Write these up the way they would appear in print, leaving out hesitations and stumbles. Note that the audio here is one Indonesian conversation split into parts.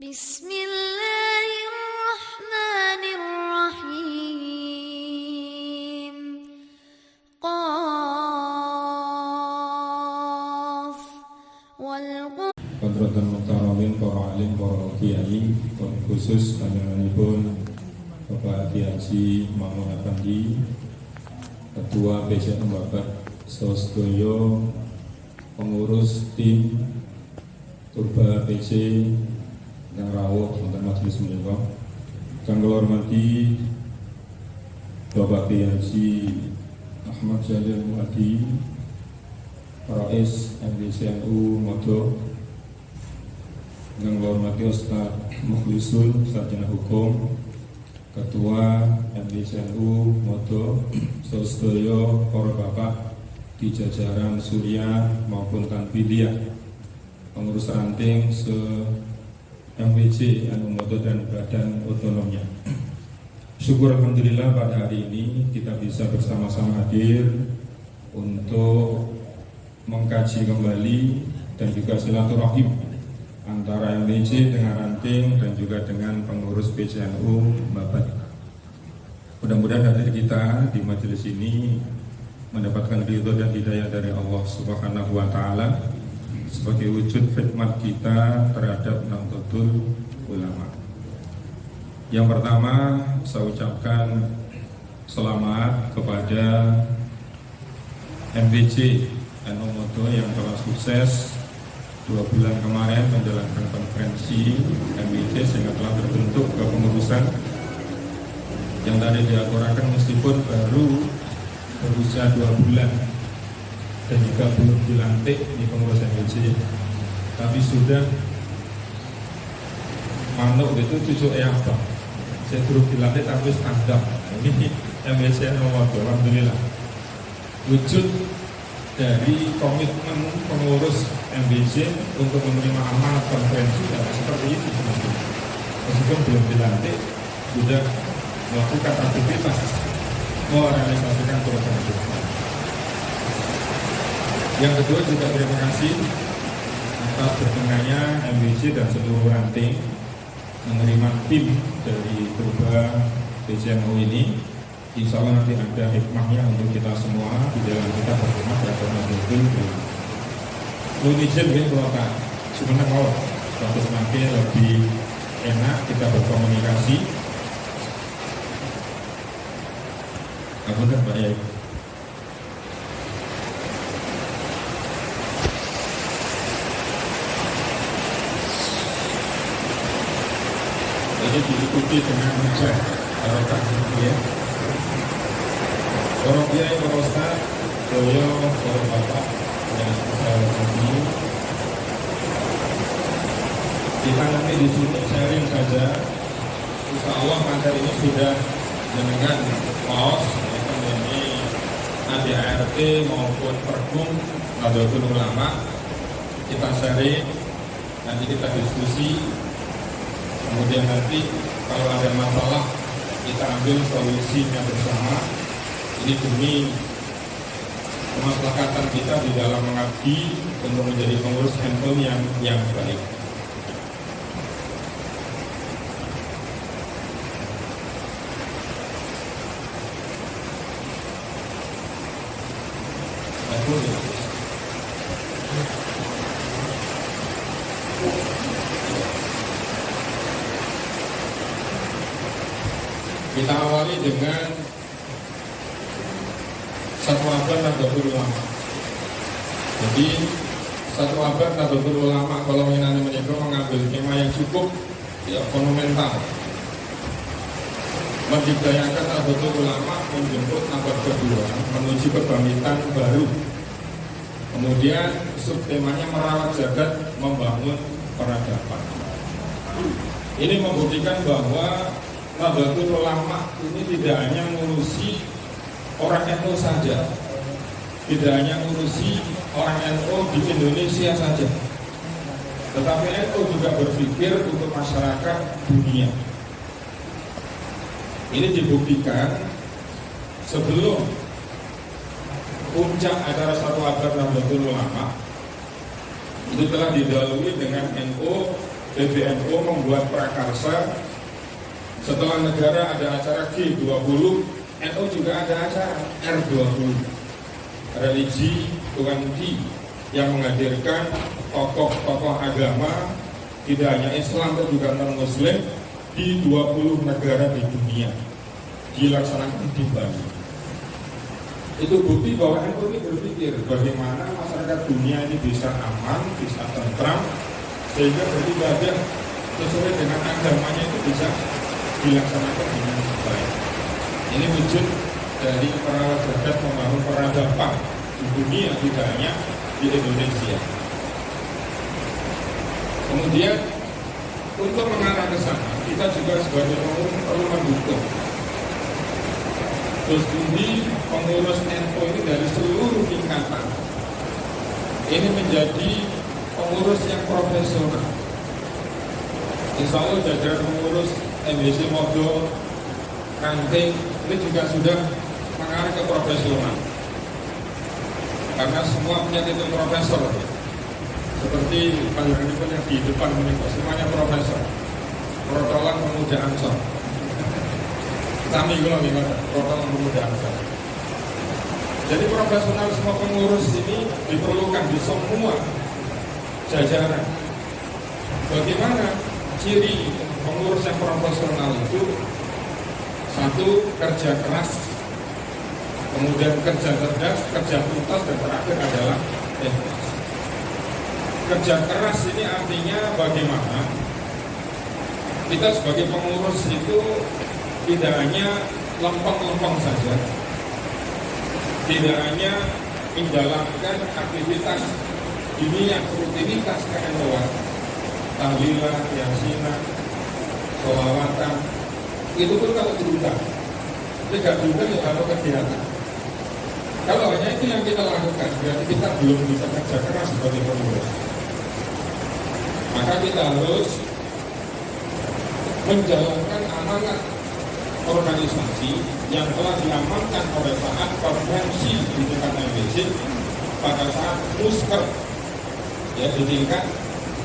Bismillahirrahmanirrahim. Qaf wal Kodrotan Muktaramin, para alim, para kiai, khusus panjenenganipun Bapak Kiai Haji Mamun Afandi, Ketua PCN Bapak Sostoyo, pengurus tim Turba PC yang rawuh wonten majelis menika. Kang kula hormati Bapak Kiai Haji Ahmad Jalil Muadi, Rais MDCNU Modo, yang kula hormati Ustaz Mukhlisun Sarjana Hukum, Ketua MDCNU Modo, Sostoyo, para bapak di jajaran Surya maupun Tanfidiyah, pengurus ranting se MWC NU Modo dan badan otonomnya. Syukur alhamdulillah pada hari ini kita bisa bersama-sama hadir untuk mengkaji kembali dan juga silaturahim antara MWC dengan ranting dan juga dengan pengurus PCNU Babat. Mudah-mudahan hadir kita di majelis ini mendapatkan ridho dan hidayah dari Allah Subhanahu wa Ta'ala sebagai wujud khidmat kita terhadap Nahdlatul Ulama. Yang pertama, saya ucapkan selamat kepada MWC NU Modo yang telah sukses 2 bulan kemarin menjalankan konferensi MWC sehingga telah terbentuk kepengurusan yang tadi diaturkan meskipun baru berusia 2 bulan dan juga belum dilantik di pengurus MWC, tapi sudah manuk itu cucu apa saya belum dilantik tapi standar. Ini MWC nomor 2, alhamdulillah wujud dari komitmen pengurus MWC untuk menerima amanat konferensi seperti itu. Meskipun belum dilantik sudah melakukan aktivitas merealisasikan program itu. Yang kedua juga terima kasih atas berkenannya MWC dan seluruh ranting menerima tim dari Turba PCNU ini. Insya Allah nanti ada hikmahnya untuk kita semua di dalam kita berkhidmat terhadap Nahdlatul Ulama. Lunijin ya kalau sebenarnya kalau suatu semakin lebih enak kita berkomunikasi. Apa kan Pak Yai? Jadi diikuti dengan mudah kalau tak ya. Orang Kiai, para Ustaz, Doyo, para Bapak yang saya hormati, kita nanti di sini sharing saja. Insya Allah materi ini sudah dengan paus, ini ADART maupun Pergum Nahdlatul Ulama. Kita sharing, nanti kita diskusi. Kemudian nanti kalau ada masalah kita ambil solusinya bersama. Ini demi kemaslahatan kita di dalam mengabdi untuk menjadi pengurus NU yang baik. Kita awali dengan satu abad Nahdlatul Ulama. Jadi satu abad Nahdlatul Ulama kalau mengenai menikah mengambil tema yang cukup monumental, menciptakan Nahdlatul Ulama menjemput abad kedua menuju kebangkitan baru. Kemudian subtemanya merawat jagat membangun peradaban. Ini membuktikan bahwa Nahdlatul Ulama ini tidak hanya mengurusi orang NU saja, tidak hanya mengurusi orang NU di Indonesia saja, tetapi NU juga berpikir untuk masyarakat dunia. Ini dibuktikan sebelum puncak acara satu abad Nahdlatul Ulama itu telah didahului dengan NU PBNU membuat prakarsa. Setelah negara ada acara G20, NU juga ada acara R20, religi 20, yang menghadirkan tokoh-tokoh agama, tidak hanya Islam tapi juga non-Muslim, di 20 negara di dunia, dilaksanakan di Bali. Itu bukti bahwa NU ini berpikir bagaimana masyarakat dunia ini bisa aman, bisa tentram, sehingga beribadah sesuai dengan agamanya itu bisa dilaksanakan dengan baik. Ini wujud dari perawat jagat membangun peradaban di dunia, tidak hanya di Indonesia. Kemudian untuk mengarah ke sana, kita juga sebagai pengurus perlu mendukung. Terus ini pengurus NU ini dari seluruh tingkatan ini menjadi pengurus yang profesional. Insya Allah jajaran pengurus MBC Modo, Ranting ini juga sudah mengarah ke profesional, karena semua punya titel profesor. Seperti panggilan itu yang di depan ini, semuanya profesor. Protolan Pemuda Ansor. Kami kalau Protolan Pemuda Ansor. Jadi profesional semua pengurus ini diperlukan di semua jajaran. Bagaimana ciri pengurus yang profesional itu? Satu, kerja keras, kemudian kerja cerdas, kerja tuntas, dan terakhir adalah ikhlas. Kerja keras ini artinya bagaimana kita sebagai pengurus itu tidak hanya lempeng-lempeng saja, tidak hanya menjalankan aktivitas dunia, rutinitas keilmuan, tahlilan, yasinan, sholawatan, itu pun kalau diundang, tidak diundang ya kalau kegiatan. Kalau hanya itu yang kita lakukan, berarti kita belum bisa kerja keras sebagai pengurus. Maka kita harus menjalankan amanat organisasi yang telah diamankan oleh saat konferensi di tingkat MBC pada saat musker, ya, di tingkat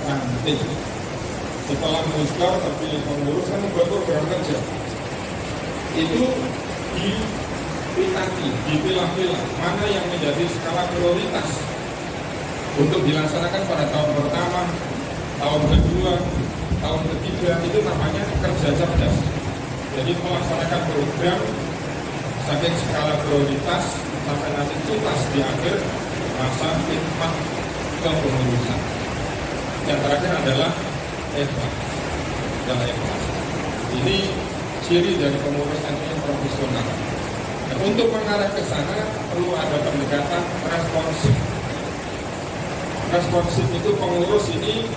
ranting. Setelah musker terpilih pengurus kan membuat program kerja. Itu dipilah-pilah mana yang menjadi skala prioritas untuk dilaksanakan pada tahun pertama, tahun kedua, tahun ketiga. Itu namanya kerja cerdas. Jadi melaksanakan program saking skala prioritas sampai nanti tuntas di akhir masa khidmat kepengurusan. Yang terakhir adalah ikhlas. Ini ciri dari pengurus NU yang profesional. Dan untuk mengarah ke sana perlu ada pendekatan responsif. Responsif itu pengurus ini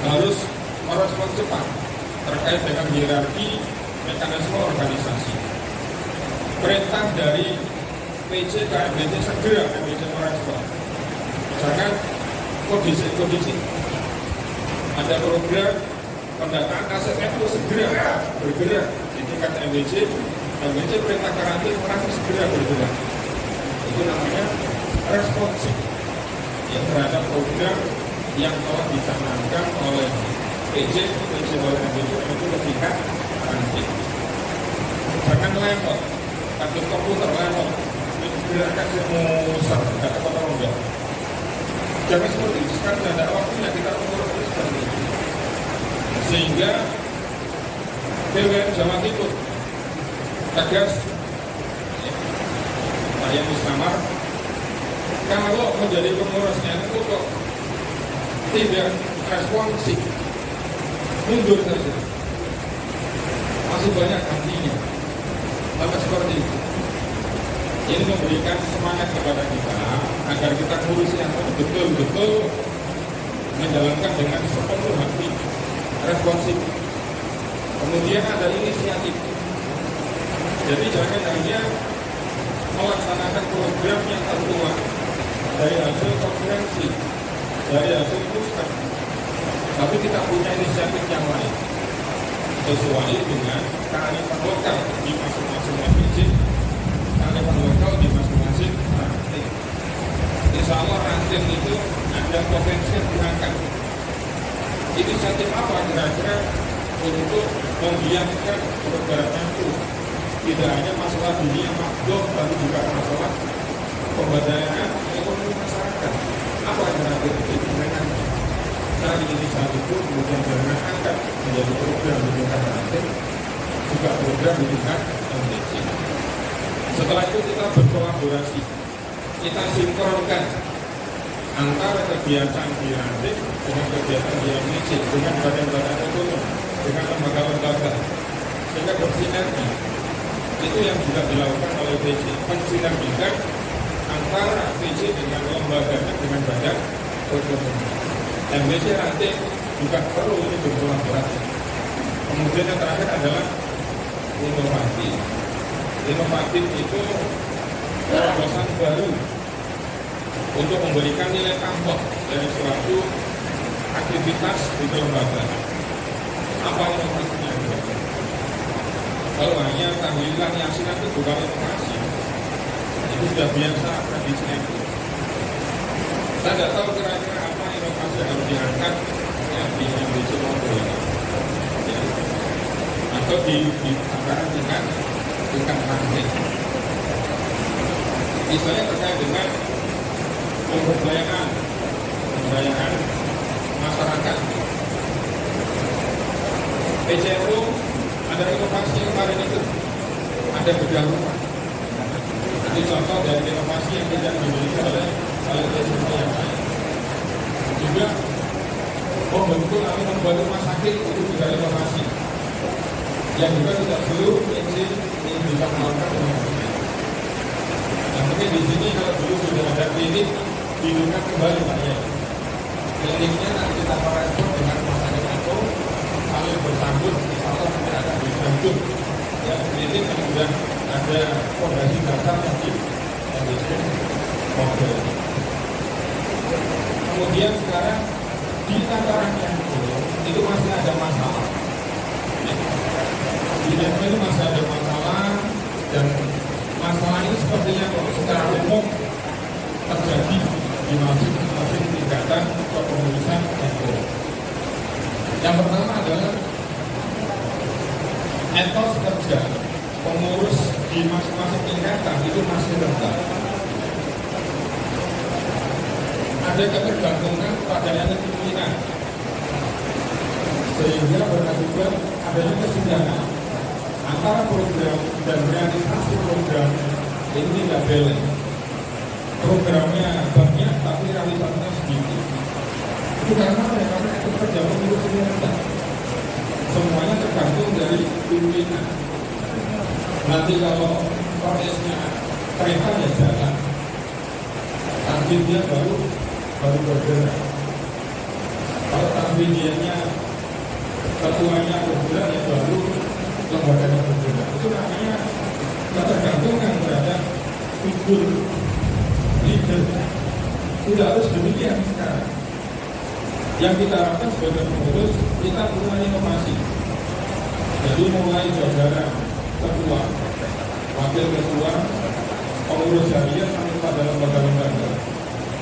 harus merespons cepat terkait dengan hierarki mekanisme organisasi. Perintah dari PC ke MBC segera MBC merespon. Jangan kondisi. Ada program pendataan aset NU segera bergerak di tingkat MBC perintah karantina merasa segera bergerak. Itu namanya responsif ya, terhadap program yang telah dicanangkan oleh PC oleh MBC itu ke tingkat karantina. Jangan lempar, takut komputer lempar, gerakan semuanya tidak apa-apa enggak. Jangan seperti itu, sekarang tidak ada waktunya kita mengurus seperti itu. Sehingga PWN Jawa Timur tegas, saya Mustamar, kalau menjadi pengurus NU kok tidak responsif, mundur saja, masih banyak artinya, sama seperti itu. Ini memberikan semangat kepada kita agar kita ngurus yang betul-betul menjalankan dengan sepenuh hati, responsif. Kemudian ada inisiatif. Jadi jangan hanya melaksanakan program yang tertuang dari hasil konferensi, dari hasil musker, tapi kita punya inisiatif yang lain sesuai dengan kearifan lokal di masing-masing MBC, kearifan lokal di masing-masing ranting. Insya Allah ranting itu ada potensi yang diangkat. inisiatif apa kira-kira untuk membiarkan pergerakan itu tidak hanya masalah dunia makhluk, tapi juga masalah pemberdayaan ekonomi masyarakat. Apa kira-kira itu mereka cari inisiatif itu kemudian jangan angkat menjadi program di tingkat ranting, juga program di tingkat MTC. Setelah itu kita berkolaborasi, kita sinkronkan antara kegiatan di ranting dengan kegiatan di MTC, dengan badan-badan otonom, dengan lembaga-lembaga, sehingga bersinergi. Itu yang juga dilakukan oleh PC, mensinergikan antara PC dengan lembaga dengan badan otonom. MBC ranting juga perlu ini berkolaborasi. Kemudian yang terakhir adalah inovatif. Inovatif itu terobosan baru untuk memberikan nilai tambah dari suatu aktivitas di kelembagaan. Apa inovasinya? Kalau hanya tahlilan yasinan itu bukan inovasi, itu sudah biasa tradisinya itu. Saya tidak tahu kira-kira apa inovasi yang harus diangkat yang di Indonesia maupun ya, atau di tataran tingkat ranting. Misalnya terkait dengan pemberdayaan masyarakat. PCRO ada inovasi kemarin itu, ada bedah rumah. Ini contoh dari inovasi yang tidak dimiliki oleh PCRO yang lain. Juga membentuk atau membuat rumah sakit itu juga inovasi. Yang juga tidak perlu izin yang bisa melakukan dengan baik. Nah, mungkin di sini kalau dulu sudah ada klinik, dihidupkan kembali Pak ya. Kliniknya nanti kita merespon dengan rumah sakit itu saling bersambut, misalnya nanti akan dibangun. Ya, klinik yang sudah ada fondasi dasar yang di model. Kemudian sekarang di tataran yang itu masih ada masalah. Di dalam itu masih ada masalah, dan masalah ini sepertinya secara umum terjadi di masing-masing tingkatan kepengurusan NU. Yang pertama adalah etos kerja pengurus di masing-masing tingkatan itu masih rendah. Ada ketergantungan pada yang pimpinan, sehingga berakibat adanya kesenjangan antara program dan realisasi program ini tidak balance. Programnya banyak tapi realisasinya sedikit. Itu karena mereka itu kerja pengurus ini rendah. Semuanya tergantung dari pimpinan. Nanti kalau prosesnya kereta ya jalan, tapi dia baru bergerak. Kalau tanggungnya ketuanya bergerak ya baru lembaganya bergerak. Itu namanya ketergantungan terhadap figur leader. Tidak harus demikian sekarang. Yang kita harapkan sebagai pengurus, kita mulai inovasi. Jadi mulai jajaran ketua, wakil ketua, pengurus harian sampai pada lembaga-lembaga.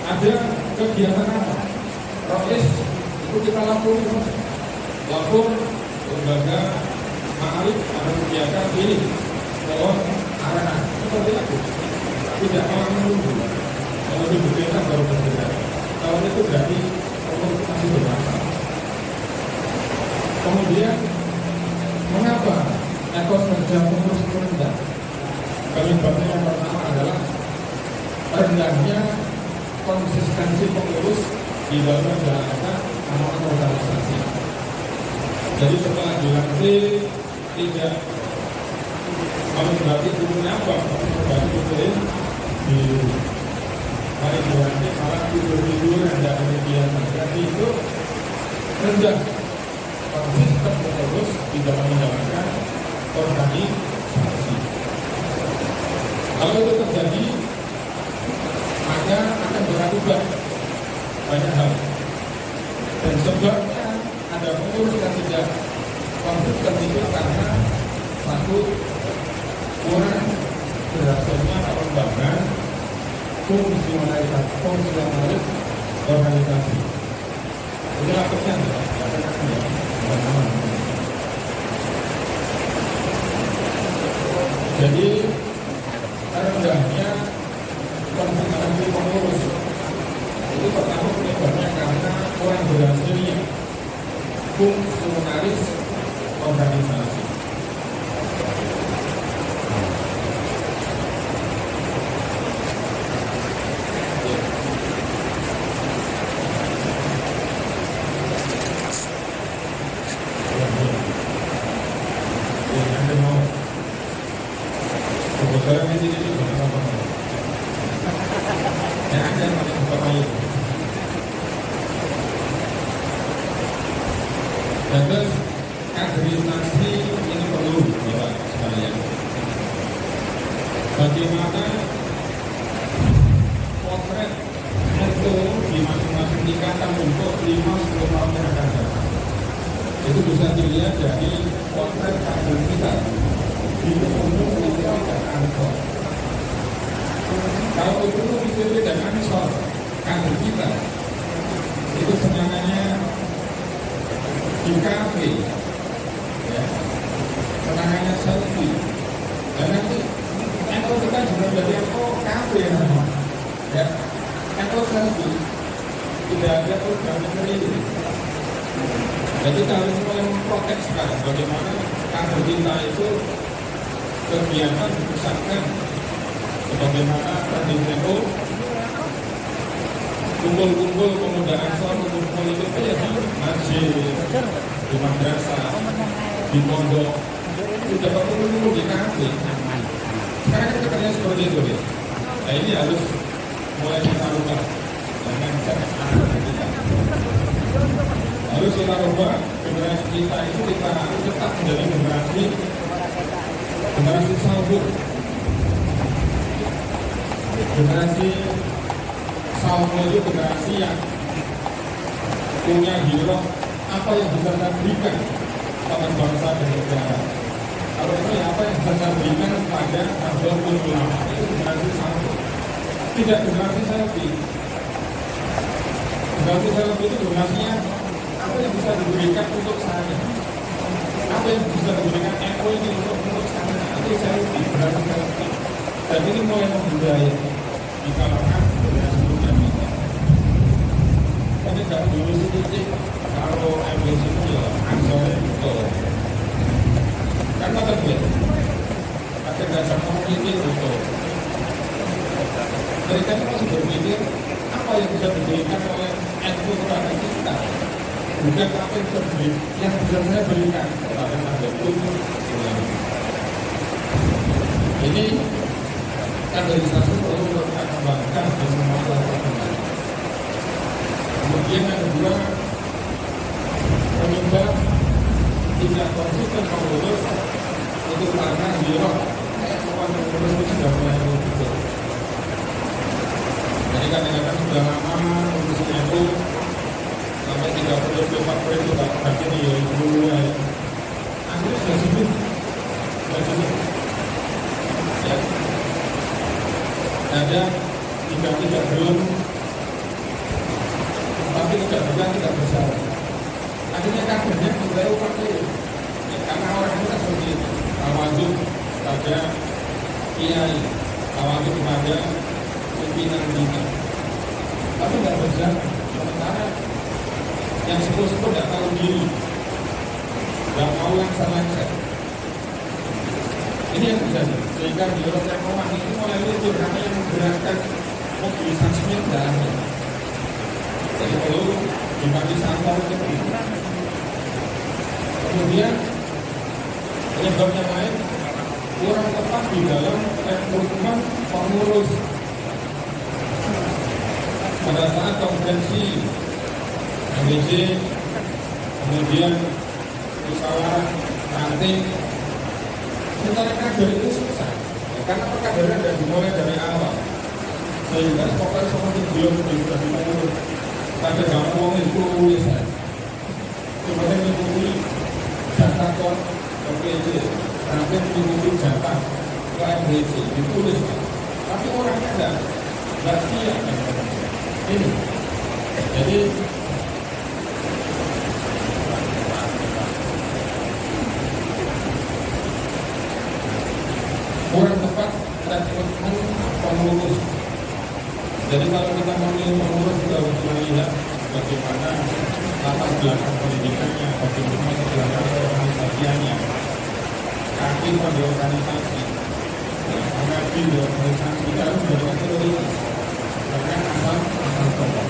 Ada kegiatan apa? Proses itu kita lakukan. Lembaga ma'arif ada kegiatan ini, mohon arahan seperti itu. Tidak malah menunggu. Kalau itu berbeda baru berbeda. Kalau itu berarti masih bermasalah. Kemudian mengapa etos kerja pengurus itu rendah? Penyebabnya yang pertama adalah rendahnya konsistensi pengurus di dalam menjalankan amanat organisasi. Jadi setelah dilantik tidak berarti turunnya apa? Berarti turun di hari dilantik malah tidur rendah kemudian berarti itu rendah konsisten pengurus di dalam menjalankan organisasi. Kalau itu terjadi, maka akan berakibat banyak hal. Dan sebabnya ada pengurus yang tidak konsisten itu karena satu, kurang berhasilnya pengembangan fungsionalis organisasi. Inilah pesan. Jadi rendahnya konsentrasi pengurus itu pertama penyebabnya karena kurang berhasilnya fungsionalis organisasi. Dan terus kaderisasi ini perlu Bapak sekalian. Bagaimana potret itu di masing-masing tingkatan untuk 5-10 tahun yang akan datang. Itu bisa dilihat dari potret kader kita di umum ITB dan Ansor. Kalau umum ITB dan Ansor kader kita itu senangannya di kafe, ya, senangannya selfie, dan nanti engkau kita juga menjadi engkau kafe ya, engkau selfie, tidak ada program sendiri. Jadi kita harus mulai memprotek sekarang bagaimana kader kita itu kegiatan dipusatkan, sebagaimana tradisi NU kumpul-kumpul pemuda Ansor, kumpul itu ya di masjid, di madrasah, di pondok, sudah kumpul di kafe. Sekarang kan kerjanya seperti itu ya. Nah ini harus mulai kita rubah, jangan sampai kita. Harus kita rubah generasi kita itu kita harus tetap menjadi generasi salbur, generasi Salmo itu generasi yang punya hero apa yang bisa kita berikan pada bangsa dan negara. Kalau itu apa yang bisa kita berikan pada Nahdlatul Ulama, itu generasi Salmo. Tidak generasi selfie. Generasi selfie itu generasinya apa yang bisa diberikan untuk saya, apa yang bisa diberikan NU ini untuk saya, itu selfie, generasi selfie. Dan ini mulai membudaya di kalangan generasi muda kita. Tapi kalau dulu sedikit, kalau MBC itu ya Ansor itu kan mata gue pakai dasar komuniti itu mereka itu masih berpikir apa yang bisa diberikan oleh NU kepada kita, bukan apa yang bisa saya berikan kepada Nahdlatul Ulama. Ini kaderisasi perlu kita kembangkan di semua level. Kemudian yang kedua, penyebab tidak konsisten pengurus itu karena hierarki pengurus itu sudah mulai berubah. Jadi kadang-kadang sudah lama urusnya itu sampai 30-40 itu tak berarti di dulu ya. Akhirnya sudah jenuh, ya. Ada tidak belum, tapi tidak bersalah. Akhirnya kadernya mulai pakai, ya, karena orang itu seperti itu, tawaduk pada kiai, tawaduk pada pimpinan kita, tapi tidak berjalan. Sementara yang sepuh-sepuh tidak tahu diri, tidak mau langsung. Ini yang terjadi, sehingga di Eropa Roman itu mulai luntur karena yang menggerakkan mobilisasinya tidak ada. Jadi perlu dibagi sampel itu. Kemudian penyebabnya lain, kurang tepat di dalam rekrutmen pengurus. Pada saat konferensi MBC, kemudian musyawarah ranting, sementara kader itu susah, ya, karena perkaderan sudah dimulai dari awal, sehingga pokoknya seperti belum sudah dimulai. Pada gampang itu tulis saja, kemudian mengikuti jatah ke PJ, nanti mengikuti jatah ke MBC, ditulis, tapi orangnya tidak siap. Ini, jadi kalau kita memilih pengurus kita harus melihat bagaimana latar belakang pendidikannya, bagaimana belakang organisasinya, kaki pada organisasi, kaki di organisasi kita harus menjadikan prioritas, karena asal pokok.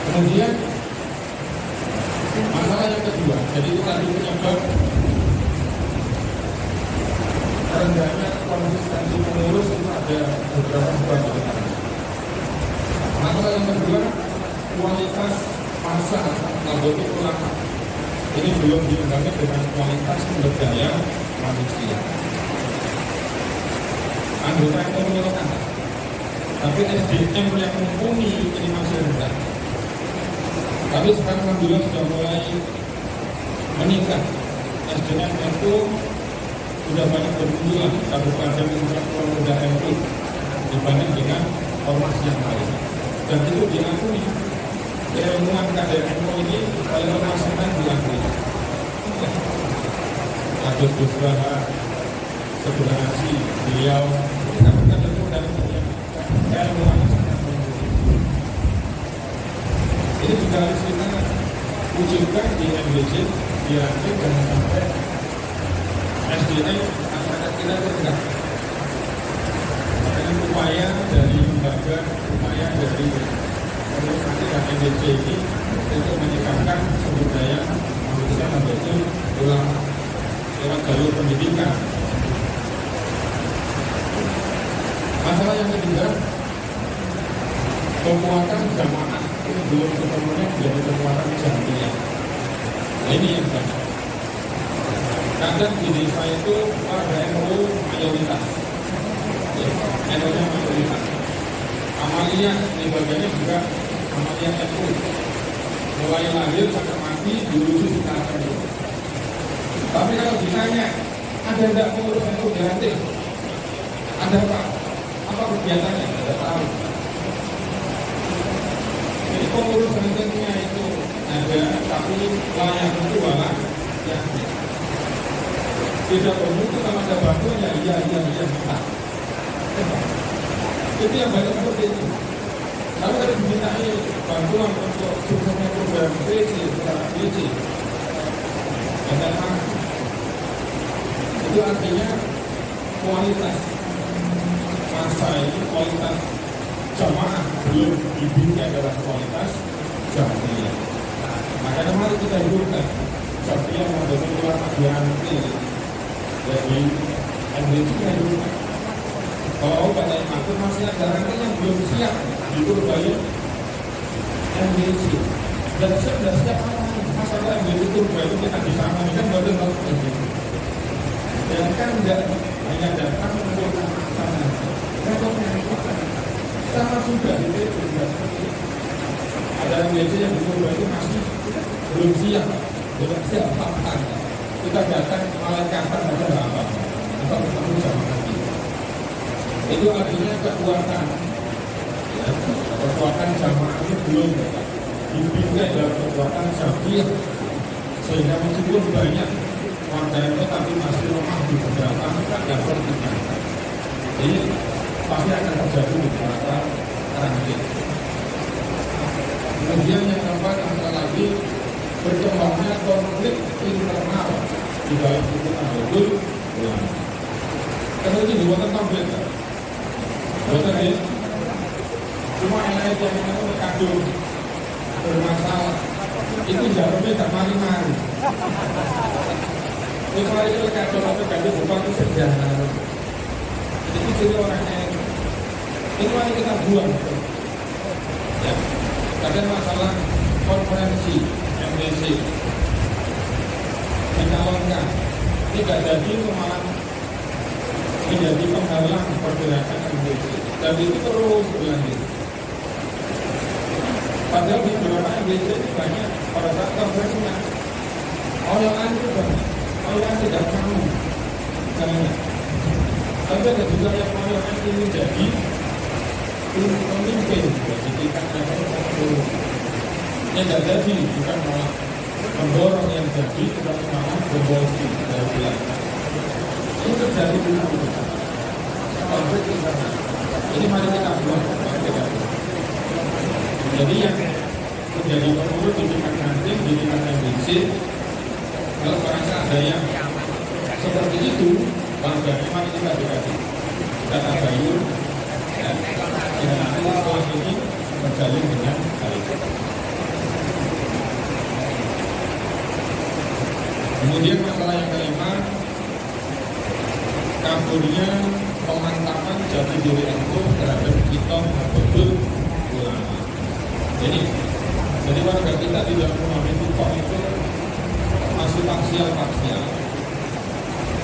Kemudian masalah yang kedua, jadi itu tadi penyebab rendahnya konsistensi pengurus itu ada beberapa sebab. Masalah yang kedua, kualitas masa anggota ulama ini belum diimbangi dengan kualitas sumber daya manusia. Anggota yang memerlukan, tapi SDM yang mumpuni ini masih rendah. Tapi sekarang alhamdulillah sudah mulai meningkat. SDM itu sudah banyak bermunculan kabupaten Polda NU dibanding dengan ormas yang lain, dan itu diakui. Keilmuan kader NU ini oleh ormas yang lain diakui. Agus Gusraha sebenarnya beliau kader NU dan keilmuan ini juga harus kita wujudkan di MBC, biar jangan sampai SDM masyarakat kita rendah. Dengan upaya dari lembaga, upaya dari organisasi dan MBC ini untuk meningkatkan sumber daya manusia membantu ulama lewat jalur pendidikan. Masalah yang ketiga, kekuatan jamaah ini belum sepenuhnya menjadi kekuatan jamiah. Nah, ini yang banyak. Kadang di desa itu ada NU mayoritas, NU-nya mayoritas. Amalia di bagiannya juga amalia NU. Mulai lahir sampai mati diurusi di tanah NU. Tapi kalau ditanya, ada tidak pengurus NU dilantik? Ada apa? Apa kegiatannya? Tidak tahu. Jadi pengurus NU-nya itu ada, tapi layak itu malah ya. Tidak bermutu sama ada bantuan ya iya minta. Itu yang banyak seperti itu. Tapi kalau dimintai bantuan untuk suksesnya program BC, memang itu artinya kualitas masa ini, kualitas jamaah belum dibina adalah kualitas jamiah. Makanya mari kita hidupkan jamiah membangun ulama dianti. Jadi MBC itu kalau pada makhluk masih ada rantai yang belum siap itu banyak MBC dan sudah siap masalah MBC itu baru kita bisa mengingat betul dan kan tidak hanya datang untuk sana sama juga itu ada MBC yang betul itu masih belum siap apa kita datang malaikat ada apa? Atau ketemu sama Nabi. Itu artinya kekuatan jamaah ini belum dibina dalam kekuatan jamiah, sehingga meskipun banyak warga itu tapi masih lemah di beberapa level tingkatan. Jadi pasti akan terjadi beberapa ranking. Kemudian yang keempat antara lagi berkembangnya konflik internal di dalam hubungan betul ulama. Karena ini dibuat konflik, betul ya. Cuma elit yang kadung bermasalah itu jawabnya tak mari-mari. Setelah itu kadung atau kadung bukan itu sejarah. Itu jadi orangnya itu yang kita buang. Ya, kadang masalah konferensi MBC mencalonkan tidak jadi malah menjadi penghalang pergerakan MBC dan itu terus berlanjut. Padahal di beberapa MBC ini banyak pada saat konferensinya orang itu banyak, orang tidak mau misalnya. Tapi ada juga yang orang ini jadi pemimpin jadi tingkat level yang tidak jadi bukan malah mendorong yang jadi tetapi malah berbosi dari belakang. Ini terjadi di mana? Konflik internal. Jadi mari kita buat PKB. Jadi yang menjadi pengurus di tingkat ranting, di tingkat MBC, kalau merasa ada yang seperti itu, bangkanya mari kita dekati, kita tabayun, dan nanti setelah ini berjalin dengan baik. Kemudian masalah yang kelima, kaburnya pemantapan jati diri NU terhadap kita betul ulama. Jadi warga kita di dalam memahami TikTok itu masih parsial.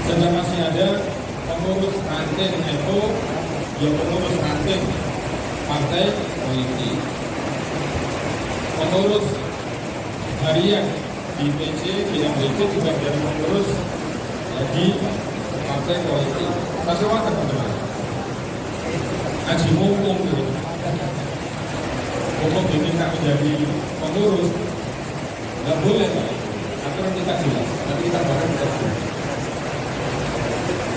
Sehingga masih ada pengurus ranting NU, yang pengurus ranting partai politik, pengurus harian di PC, di MBC juga dari pengurus di partai politik. Masih wajar teman-teman. Ngaji mumpung gitu. Mumpung diminta menjadi pengurus, nggak boleh Pak. Aturan kita jelas. Nanti kita bahas tersebut.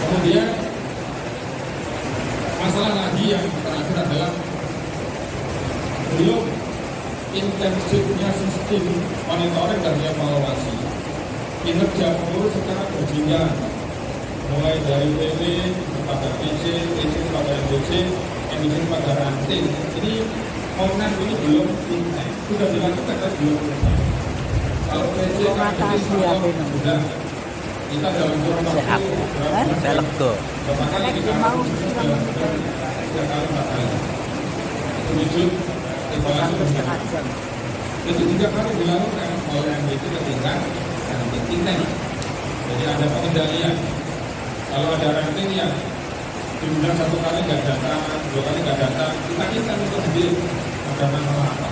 Kemudian masalah lagi yang terakhir adalah belum intensifnya sistem monitoring dan evaluasi kinerja pengurus secara berjenjang, mulai dari PP kepada PC kepada MBC, MBC kepada ranting. Ini Komnas ini belum intens, sudah dilakukan tapi belum intens. Kalau PC kan sudah kita dalam kurun waktu saya lega. berapa kali kita mau tiga kali 4 kali wujud evaluasi berjalan. Itu 3 kali dilakukan oleh MBC ketika ranting intens. Jadi ada pengendalian. Kalau ada ranting yang diundang 1 kali nggak datang, 2 kali nggak datang, kita untuk sendiri ada masalah apa?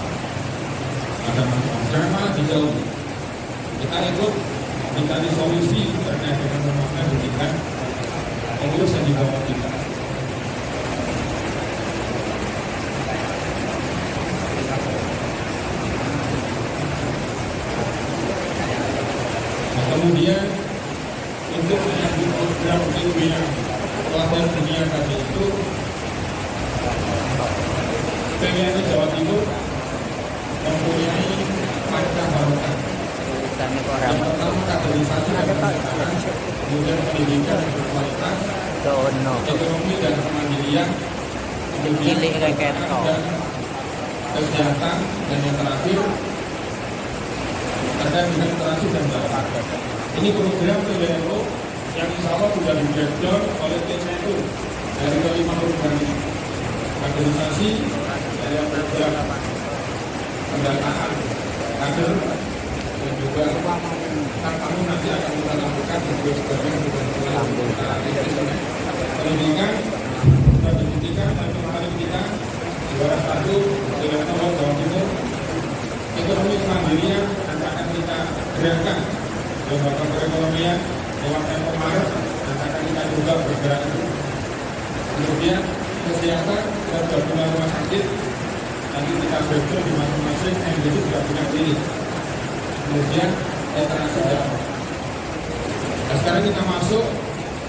Ada masalah. Jangan malah dijauhi. Kita ikut mencari solusi terkait dengan permasalahan pendidikan pengurus yang di bawah kita. Nah, kemudian untuk menyambut program yang pelatihan dunia tadi itu, PWNU Jawa Timur mempunyai macam barukan. Yang pertama kaderisasi dan pendidikan, kemudian pendidikan yang berkualitas, ekonomi dan kemandirian, kemudian pendidikan dan kesehatan, dan yang terakhir terkait dengan literasi dan bahasa. Ini program PWNU yang insya Allah sudah di-breakdown oleh PCNU dari kelima program ini. Kaderisasi dari program pendataan kader dan juga kamu nanti akan kita lakukan sebagai pendidikan dan pendidikan juara 1 dengan nomor Jawa Timur. Ekonomi kemandirian akan kita gerakan lembaga perekonomian lewat Maret akan kita juga bergerak itu. Kemudian kesehatan dan gabungan rumah sakit nanti kita breakdown di masing-masing yang itu juga punya klinik. Kemudian literasi dakwah. Nah, sekarang kita masuk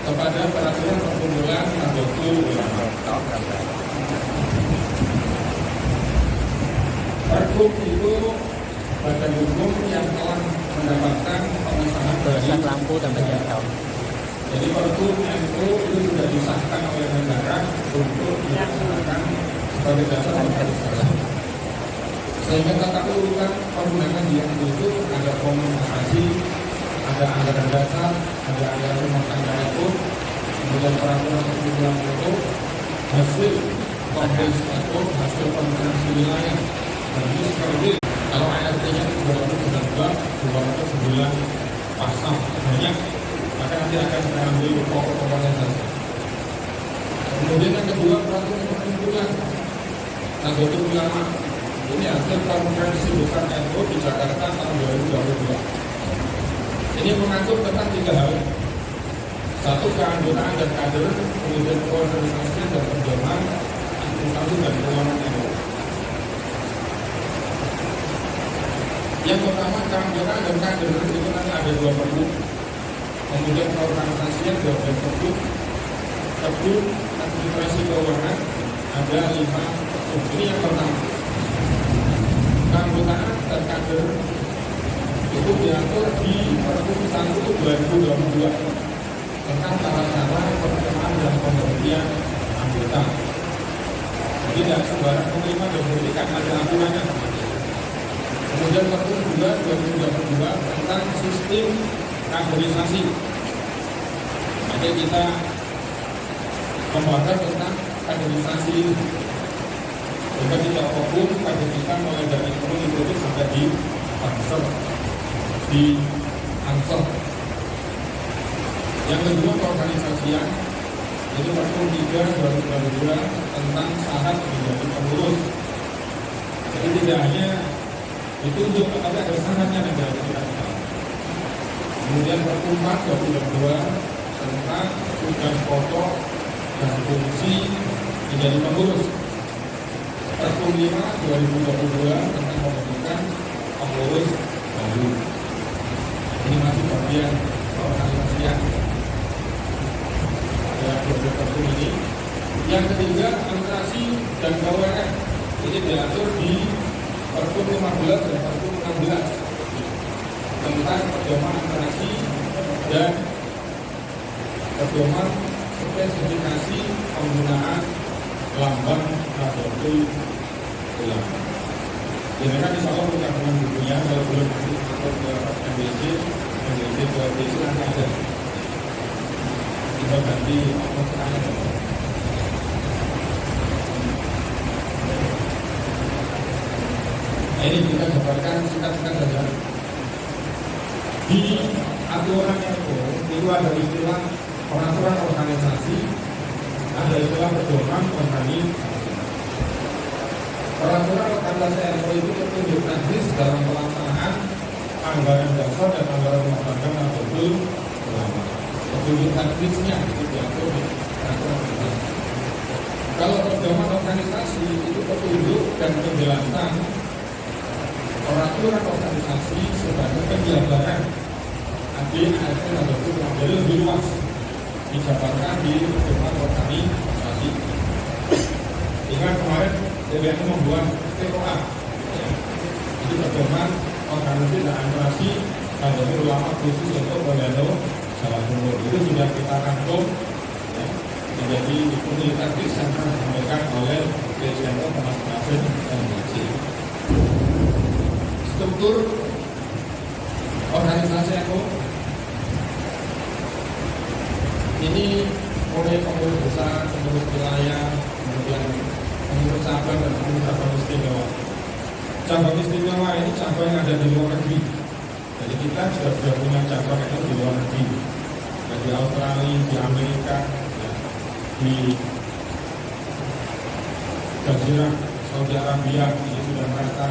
kepada peraturan perkumpulan Nahdlatul Ulama. Perkum itu badan hukum yang telah mendapatkan pengesahan dari lampu tambah jauh. Jadi perkum NU itu sudah disahkan oleh negara untuk dilaksanakan sebagai dasar organisasi. Sehingga tata urutan perundangan di NU itu ada komunikasi, ada anggaran dasar, ada anggaran rumah tangga itu, kemudian peraturan perkumpulan itu, hasil kongres itu, hasil konferensi wilayah. Dan ini seperti kalau ART-nya 209 pasal banyak, maka nanti akan kita ambil pokok-pokoknya saja. Kemudian yang kedua, peraturan perkumpulan Nahdlatul Ulama. Ini hasil konferensi besar NU di Jakarta tahun 2022. Ini mengatur tentang 3 hal. 1, keanggotaan dan kader, kemudian koordinasi dan pedoman, administrasi dan keuangan NU. Yang pertama, keanggotaan dan kader itu nanti ada 2 pergub. Kemudian keorganisasian 12 pergub, administrasi keuangan ada 5 pergub. Ini yang pertama. Keanggotaan dan kader itu diatur di Pergub 1 2022 tentang cara-cara penerimaan dan pemberhentian anggota. Jadi tidak sembarang penerima dan memberikan ada aturannya. Kemudian Pergub 2 2022 tentang sistem kaderisasi. Jadi kita membahas tentang kaderisasi ini. Jika tidak fokus, kader kita mulai dari ekonomi politik sampai di Pansel, di Ansel. Yang kedua keorganisasian, jadi Pergub 3 2022 tentang syarat menjadi pengurus. Jadi tidak hanya ditunjuk, tapi ada syaratnya negara kita. Kemudian Pergub 4 2022 tentang tugas pokok dan fungsi menjadi pengurus. Pergub 5 2022 tentang pembentukan pengurus baru. Ini masih bagian organisasian. Ya, Pergub ini. Yang ketiga administrasi dan keuangan. Ini diatur di Pergub 15 dan Pergub 16 tentang pedoman administrasi dan pedoman spesifikasi penggunaan lambang Nahdlatul Ulama. Ini kan insya Allah bukan dengan bukunya, kalau belum masuk ke MBC ke MBC nanti ada. Kita ganti apa sekarang. Nah, ini kita dapatkan singkat-singkat saja. Di aturan itu ada istilah peraturan organisasi, ada istilah pedoman organisasi. Peraturan organisasi NU itu petunjuk teknis dalam pelaksanaan anggaran dasar dan anggaran rumah tangga Nahdlatul Ulama. Petunjuk teknisnya itu diatur di peraturan organisasi. Kalau pedoman organisasi itu petunjuk dan penjelasan peraturan organisasi sebagai penjabaran ASN Nahdlatul Ulama, jadi lebih luas dijabarkan di pedoman organisasi. Ingat kemarin DPR membuat TOA, ya. Itu pedoman organisasi dan administrasi Nahdlatul Ulama khusus untuk Polda Jawa Timur. Itu sudah kita rangkum, ya, menjadi unit teknis yang akan disampaikan oleh Presiden masing-masing MBC. Struktur organisasi NU ini mulai pengurus besar, pengurus wilayah, kemudian pengurus cabang dan pengurus cabang istimewa. Cabang istimewa ini cabang yang ada di luar negeri. Jadi kita sudah punya cabang itu di luar negeri, di Australia, di Amerika, ya, di Jazirah, Saudi Arabia, ini sudah mereka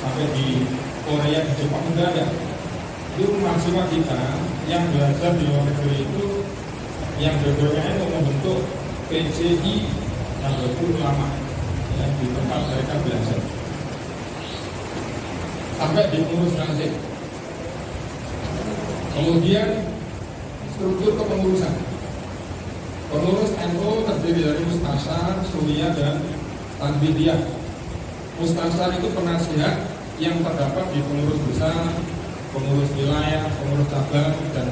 sampai di Korea, di Jepang juga ada. Itu mahasiswa kita yang belajar di luar negeri itu yang berdoanya untuk membentuk PCI Nahdlatul Ulama, ya, di tempat mereka belajar sampai di pengurus transit. Kemudian struktur kepengurusan. Pengurus NU terdiri dari Mustasar, Surya, dan Tanbidiyah. Mustasar itu penasihat yang terdapat di pengurus besar, pengurus wilayah, pengurus cabang, dan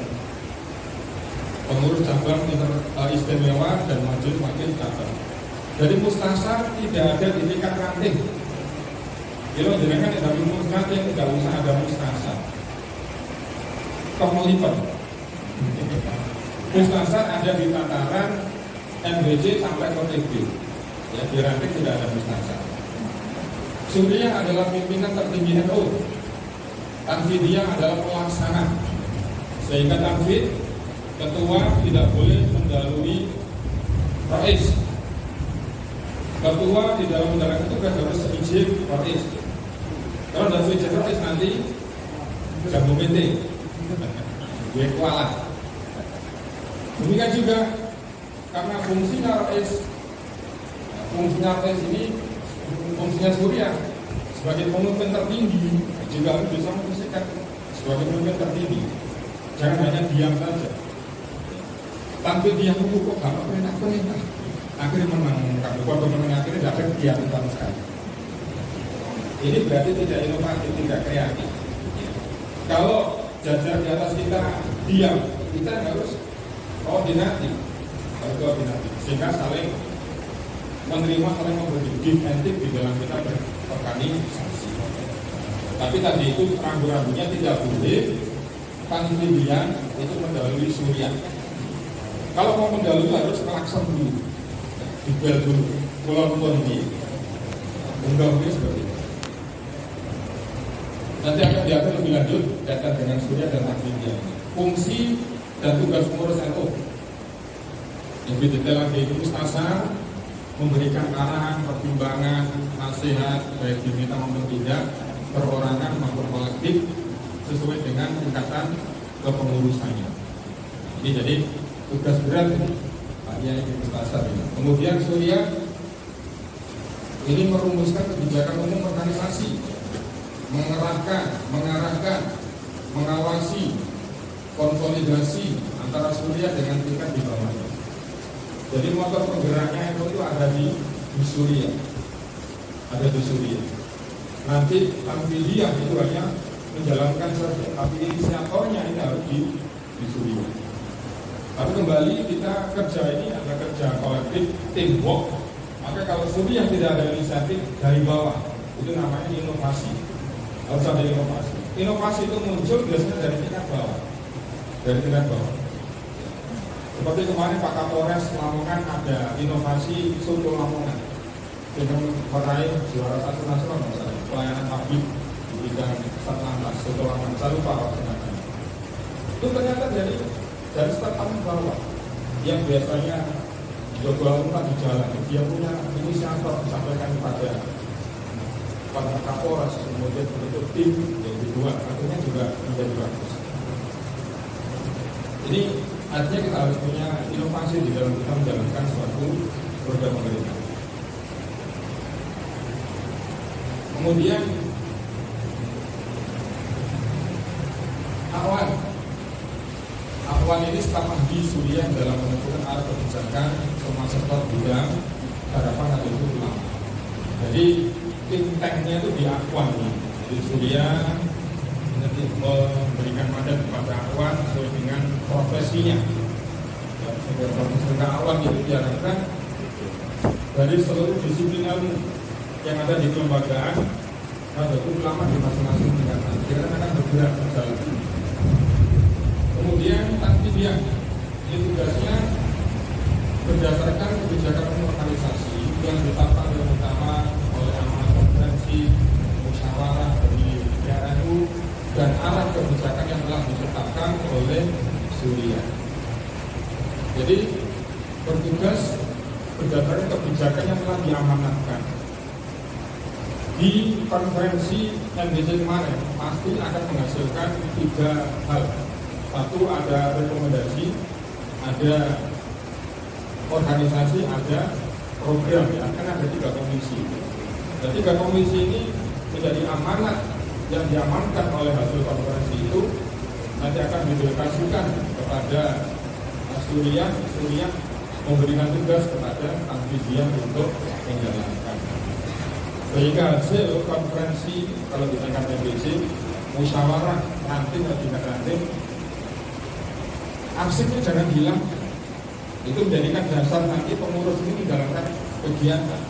pengurus cabang istimewa dan majelis cabang. Jadi mustasar tidak ada di tingkat ranting. Kalau jenengan tidak pengurus ranting tidak usah ada mustasar. Komolipan. Mustasar ada di tataran MBC sampai ke TB. Ya, di ranting tidak ada mustasar. Surya adalah pimpinan tertinggi NU. Tanfidiyah adalah pelaksana. Sehingga tanfid ketua tidak boleh mendahului rais. Ketua di dalam menjalankan tugas harus seizin rais. Kalau tidak seizin rais nanti jago PT, gue kualat. Demikian juga karena fungsinya rais ini fungsinya Surya sebagai pemimpin tertinggi juga harus bisa memfungsikan sebagai pemimpin tertinggi. Jangan hanya diam saja. Tanpa dia kok gak perintah. akhirnya menang kabel foto menang akhirnya tidak ada kegiatan sama sekali. Ini berarti tidak inovatif, tidak kreatif. Kalau jajar di atas kita diam, kita harus koordinatif, sehingga saling menerima, saling memberi give and take di dalam kita berorganisasi. Tapi tadi itu rambu-rambunya tidak boleh panitia itu mendahului surya. Kalau mau mendahului harus klakson dulu, dibel dulu, pulau ini, mendahului seperti itu. Nanti akan diatur lebih lanjut kaitan dengan surya dan panitia. Fungsi dan tugas pengurus NU. Lebih detail lagi itu Ustazah memberikan arahan, pertimbangan, nasihat baik diminta maupun tidak, perorangan maupun kolektif sesuai dengan tingkatan kepengurusannya. Ini jadi tugas berat ini Pak Yai Ustazah ini. Kemudian surya ini merumuskan kebijakan umum organisasi, mengarahkan, mengawasi, konsolidasi antara surya dengan tingkat di bawahnya. Jadi motor penggeraknya itu ada di surya, Nanti Tanfidia itu hanya menjalankan saja, tapi inisiatornya ini harus di surya. Tapi kembali kita kerja ini ada kerja kolektif, teamwork. Maka kalau surya tidak ada inisiatif dari bawah, itu namanya inovasi. Harus ada inovasi. Inovasi itu muncul biasanya dari tingkat bawah. Seperti kemarin Pak Kapolres Lamongan ada inovasi soto Lamongan dengan meraih juara 1 nasional pelayanan publik di bidang Satlantas soto Lamongan. Saya lupa waktu itu ternyata dari startup bawah yang biasanya jual rumah di jalan, dia punya inisiator disampaikan kepada Kapolres, kemudian bentuk tim yang dibuat, akhirnya juga menjadi bagus. Jadi artinya kita harus punya inovasi di dalam kita menjalankan suatu program pemerintah. Kemudian Awan ini staf ahli surya dalam menentukan arah kebijakan semua sektor bidang harapan atau itu ulama. Jadi think tank-nya itu di Awan nih. Jadi surya nanti memberikan mandat kepada Awan sesuai dengan profesinya. Profesi Awan itu diharapkan dari seluruh disiplin ilmu yang ada di kelembagaan ada ulama di masing-masing tingkatan. Kita akan bergerak berjalan. Kemudian Tanfidia ini tugasnya berdasarkan kebijakan organisasi yang ditetapkan yang utama oleh amanat konferensi musyawarah dari PRNU dan arah kebijakan yang telah ditetapkan oleh surya. Jadi bertugas berdasarkan kebijakan yang telah diamanatkan. Di konferensi MBC kemarin pasti akan menghasilkan 3 hal. Satu, ada rekomendasi, ada organisasi, ada program, ya kan ada 3 komisi. Dan 3 komisi ini menjadi amanat yang diamankan oleh hasil konferensi itu nanti akan didelegasikan kepada surya memberikan tugas kepada Tanfidia untuk menjalankan. Sehingga hasil konferensi kalau di tingkat MBC musyawarah nanti arsipnya jangan hilang. Itu menjadikan dasar nanti pengurus ini menjalankan kegiatan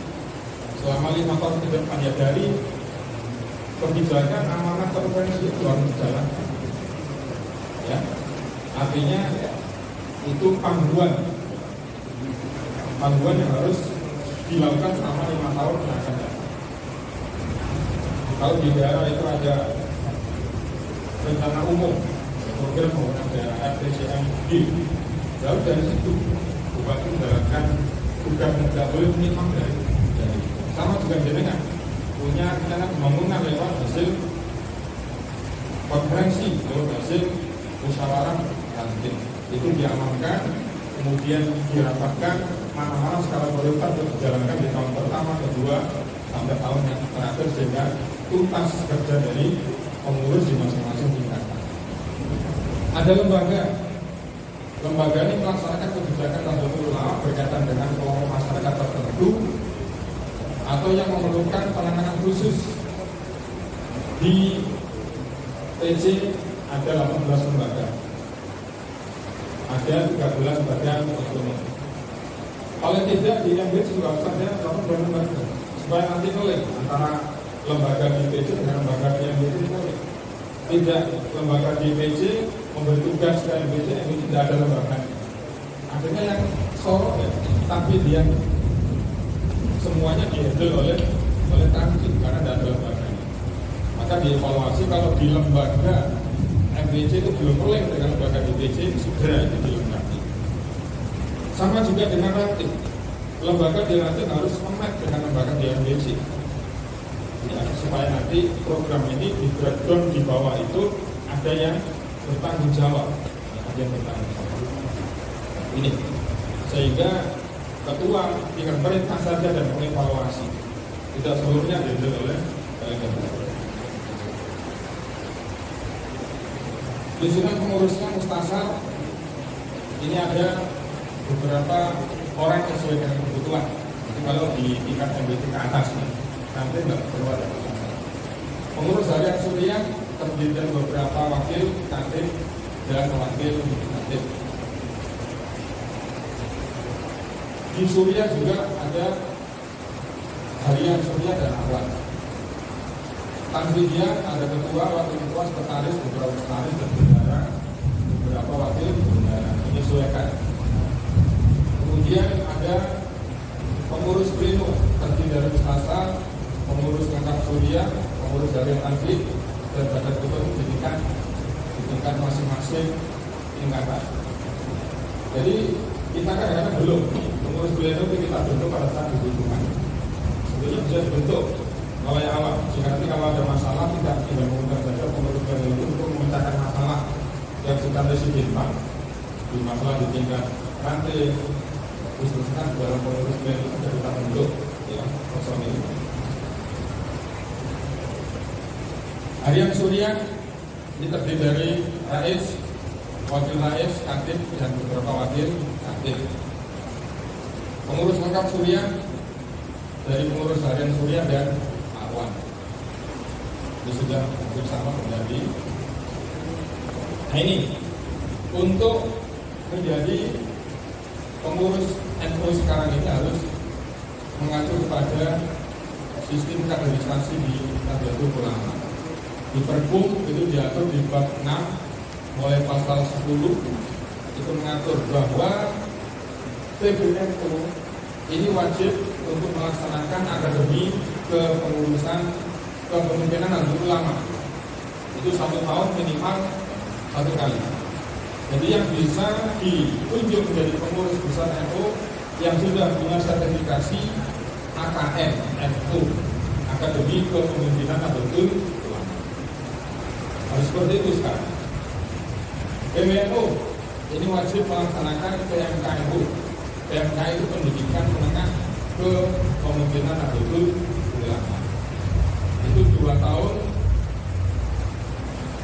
selama 5 tahun ke depan ya, dari kebijakan amanat konferensi itu harus dijalankan. Ya, artinya itu panduan yang harus dilakukan selama 5 tahun yang akan datang. Kalau di daerah itu ada rencana umum, program pembangunan daerah RTCMD, lalu dari situ bupati menjalankan tugas tidak boleh menyimpang dari sama juga dengan punya rencana pembangunan lewat hasil konferensi, lewat hasil musyawarah ranting itu diamankan, kemudian dirapatkan mana-mana skala prioritas untuk dijalankan di tahun pertama, kedua, sampai tahun yang terakhir sehingga tuntas kerja dari pengurus di masing-masing tingkatan. Ada lembaga ini melaksanakan kebijakan Nahdlatul Ulama berkaitan dengan kelompok masyarakat tertentu atau yang memerlukan penanganan khusus. Di PJ ada 18 lembaga, ada 13 badan otonom. Kalau tidak di MBC juga harus ada 18 lembaga supaya nanti boleh antara lembaga di PJ dengan lembaga di MBC boleh. Tidak lembaga di PJ memberi tugas ke MBC, MBC tidak ada lembaga. Akhirnya yang sorot ya, tapi dia semuanya dihandle oleh Tanfid karena tidak ada lembaga. Maka dievaluasi kalau di lembaga MBC itu belum boleh dengan lembaga DPC, segera itu dilengkapi. Sama juga dengan ranting. Lembaga di ranting harus memat dengan lembaga di MBC. Ya, supaya nanti program ini di breakdown di bawah itu ada yang bertanggung jawab. Ada yang bertanggung jawab. Ini sehingga ketua tingkat perintah saja dan mengevaluasi. Tidak seluruhnya diambil oleh Susunan pengurusnya mustasar, ini ada beberapa orang sesuai dengan kebutuhan. Jadi kalau di tingkat MBC ke atas, nanti nggak perlu ada mustasar. Pengurus harian Surya terdiri dari beberapa wakil kantin dan wakil kantin. Di Surya juga ada harian Surya dan awal. Tanfidia ada ketua, wakil ketua, sekretaris, beberapa sekretaris dan bendahara, beberapa wakil bendahara, menyesuaikan. Kemudian ada pengurus pleno terdiri dari mustasar, pengurus lengkap Surya, pengurus dari Tanfid dan badan ketua pendidikan di tingkat masing-masing tingkatan. Jadi kita kadang-kadang belum pengurus pleno itu kita bentuk pada saat dibutuhkan. Sebetulnya bisa dibentuk oleh awal, jika nanti kalau ada masalah tidak mengundang saja pengurus pleno itu untuk memecahkan masalah yang sedang disimpan di masalah di tingkat ranting, khususnya dalam pengurus pleno itu sudah kita bentuk ya personil. Harian Surya ini terdiri dari Rais, wakil Rais, kantin dan beberapa wakil kantin. Pengurus lengkap Surya dari pengurus harian Surya dan Awan. Ini sudah bersama menjadi. Nah ini untuk menjadi pengurus NU sekarang ini harus mengacu kepada sistem kaderisasi di Nahdlatul Ulama. Di Pergub itu diatur di bab 6 mulai pasal 10 itu mengatur bahwa PBNU ini wajib untuk melaksanakan akademi kepengurusan kepemimpinan Nahdlatul Ulama itu 1 tahun minimal 1 kali. Jadi yang bisa ditunjuk menjadi pengurus besar NU yang sudah punya sertifikasi AKM NU, Akademi Kepemimpinan Nahdlatul Ulama. Harus seperti itu sekarang. PBNU ini wajib melaksanakan PMKNU. PMK itu pendidikan menengah kepemimpinan Nahdlatul Ulama. Itu 2 tahun,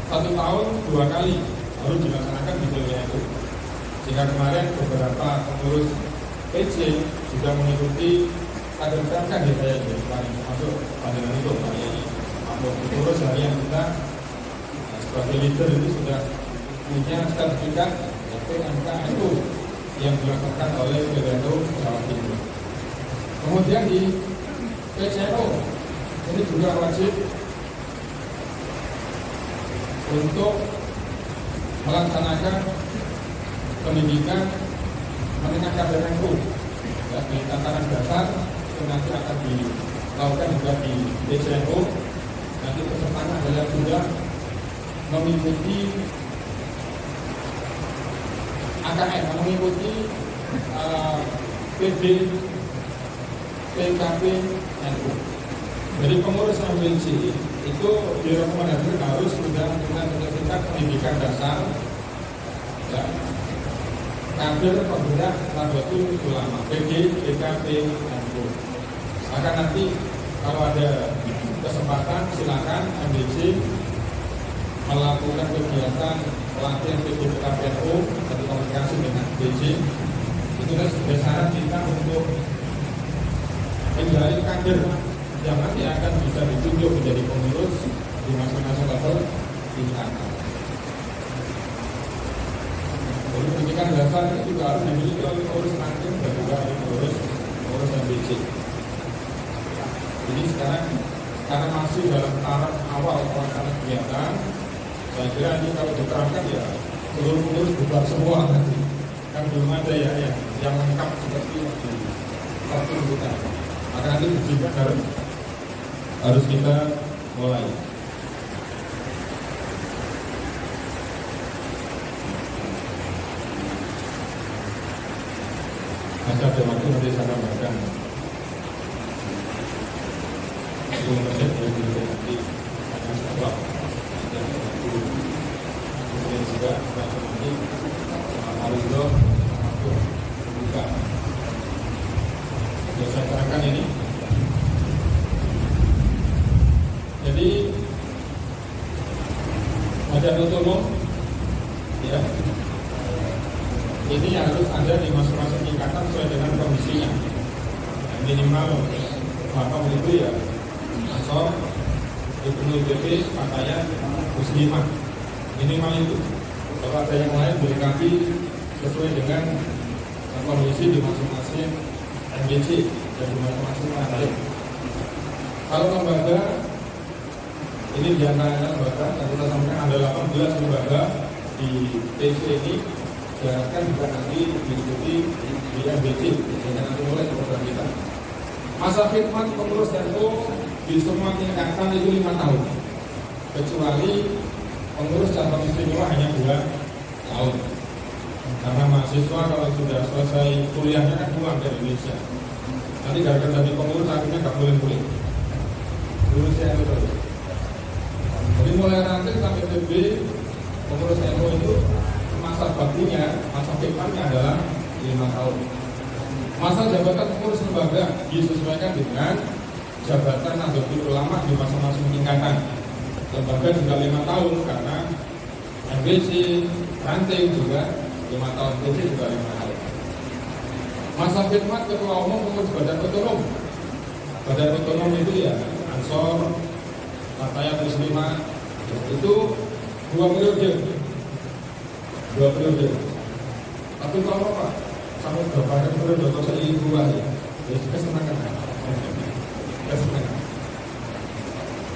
1 tahun 2 kali harus dilaksanakan di PBNU. Sehingga kemarin beberapa pengurus PJ sudah mengikuti kader-kader kan di saya kemarin masuk panggilan itu pengurus harian kita sebagai leader itu sudah punya sertifikat PMKNU yang dilakukan oleh PBNU Jawa Timur. Kemudian di PCNU ini juga wajib untuk melaksanakan pendidikan menengah kader NU ya, di tataran dasar itu nanti akan dilakukan juga di PCNU. Nanti pesertanya adalah sudah mengikuti AKN, mengikuti PB, PKP, NU. Jadi pengurus MBC itu direkomendasikan harus sudah punya sertifikat pendidikan dasar, ya, kader pembina Nahdlatul Ulama, PG, PKP, NU. Maka nanti kalau ada kesempatan silakan MBC melakukan kegiatan pelatihan PG, PKP, NU, atau komunikasi dengan PJ Itu sebagai syarat kita untuk menjadi kader yang nanti akan bisa ditunjuk menjadi pengurus di masing-masing level tingkatan. Jadi pendidikan dasar itu juga harus dimiliki oleh pengurus ranting dan juga oleh pengurus MBC. Jadi sekarang karena masih dalam taraf awal pelaksanaan kegiatan, saya kira ini kalau diterapkan ya seluruh pengurus bubar semua nanti. Kan belum ada ya yang lengkap seperti di kartu kita. Maka nanti juga harus kita mulai. Masa ada waktu nanti saya tambahkan 10 menit dari nanti akan jawab. Kemudian juga nanti Arido buka. Sudah saya terangkan ini. Jadi ada otonom, ya. Ini harus ada di masing-masing tingkatan sesuai dengan kondisinya. Minimal bapak itu ya Ansor, Ibnu IPP, Fatayat, Muslimah. Minimal itu. Kalau ada yang lain dilengkapi sesuai dengan kondisi di masing-masing MBC dan di masing-masing lain. Kalau lembaga ini diantaranya lembaga yang kita sampaikan ada 18 lembaga di TC ini. Diharapkan juga nanti diikuti di MBC sehingga nanti mulai program kita. Masa khidmat pengurus NU di semua tingkatan itu 5 tahun, kecuali pengurus cabang istimewa hanya 2 tahun. Karena mahasiswa kalau sudah selesai kuliahnya kan pulang ke Indonesia. Nanti gara-gara jadi pengurus akhirnya nggak boleh. Dulu saya terus. Jadi mulai nanti sampai PB pengurus NU itu masa baktinya, masa khidmatnya adalah 5 tahun. Masa jabatan pengurus lembaga disesuaikan dengan jabatan Nahdlatul Ulama di masing-masing tingkatan. Lembaga juga 5 tahun karena MBC, ranting juga 5 tahun, TC juga 5 tahun. Masa khidmat ketua umum pengurus badan otonom. Badan otonom itu ya Ansor, Fatayat Muslimah, itu 2 periode. Tapi kalau apa? Sampai berapa kali periode kalau saya ingin buat ya kesenangan.